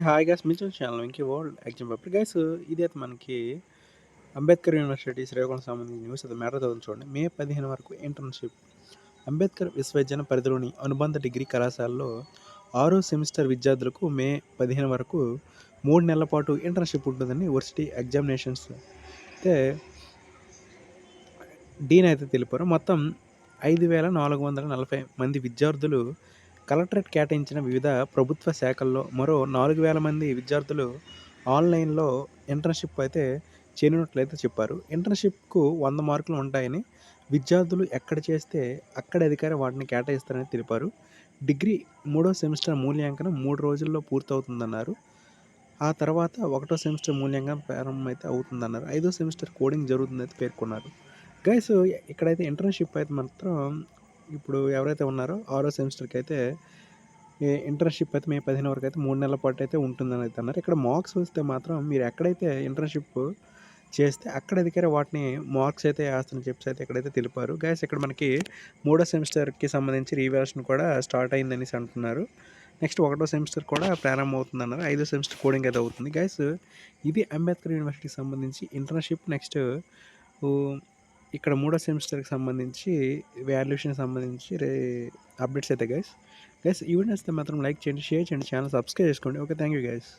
Hi guys మీరు channel Venky world exam paper guys ఇదైతే మనకి అంబేద్కర్ యూనివర్సిటీ శ్రీకాకుళం సంబంధించిన న్యూస్ అయితే మ్యాటర్ చదువుతుంది చూడండి. మే 15 వరకు ఇంటర్న్షిప్. అంబేద్కర్ విశ్వవిద్యాలయం పరిధిలోని అనుబంధ డిగ్రీ కళాశాలలో 6వ సెమిస్టర్ విద్యార్థులకు మే 15 వరకు 3 నెలల పాటు ఇంటర్న్షిప్ ఉంటుందని యూనివర్సిటీ ఎగ్జామినేషన్స్ అయితే డీన్ అయితే తెలిపారు. మొత్తం 5,440 మంది విద్యార్థులు కలెక్టరేట్ కేటాయించిన వివిధ ప్రభుత్వ శాఖల్లో మరో 4,000 మంది విద్యార్థులు ఆన్లైన్లో ఇంటర్న్షిప్ అయితే చేయనున్నట్లయితే చెప్పారు. ఇంటర్న్షిప్కు 100 మార్కులు ఉంటాయని, విద్యార్థులు ఎక్కడ చేస్తే అక్కడ అధికారి వాటిని కేటాయిస్తారని తెలిపారు. డిగ్రీ 3వ సెమిస్టర్ మూల్యాంకనం 3 రోజుల్లో పూర్తవుతుందన్నారు. ఆ తర్వాత 1వ సెమిస్టర్ మూల్యాంకనం ప్రారంభమైతే అవుతుందన్నారు. 5వ సెమిస్టర్ కోడింగ్ జరుగుతుందని పేర్కొన్నారు. గైస్ ఇక్కడైతే ఇంటర్న్షిప్ అయితే మాత్రం ఇప్పుడు ఎవరైతే ఉన్నారో 6వ సెమిస్టర్కి అయితే ఇంటర్న్షిప్ అయితే మే 15 వరకు అయితే 3 నెలల పాటు అయితే ఉంటుందని అయితే అన్నారు. ఇక్కడ మార్క్స్ వస్తే మాత్రం మీరు ఎక్కడైతే ఇంటర్న్షిప్ చేస్తే అక్కడ అధికారి వాటిని మార్క్స్ అయితే వేస్తారని చెప్పేసి అయితే ఇక్కడైతే తెలిపారు. గైస్ ఇక్కడ మనకి 3వ సెమిస్టర్కి సంబంధించి రీవాల్యుయేషన్ కూడా స్టార్ట్ అయిందనేసి అంటున్నారు. నెక్స్ట్ 1వ సెమిస్టర్ కూడా ప్రారంభం అవుతుందన్నారు. 5వ సెమిస్టర్ కోడింగ్ అయితే అవుతుంది. గైస్ ఇది అంబేద్కర్ యూనివర్సిటీకి సంబంధించి ఇంటర్న్షిప్. నెక్స్ట్ ఇక్కడ 3వ సెమిస్టర్కి సంబంధించి వాల్యుయేషన్‌కి సంబంధించి అప్డేట్స్ అయితే గైస్. ఈ వీడియో నచ్చితే మాత్రం లైక్ చేయండి, షేర్ చేయండి, ఛానల్ సబ్స్క్రైబ్ చేసుకోండి. ఓకే. Thank you guys.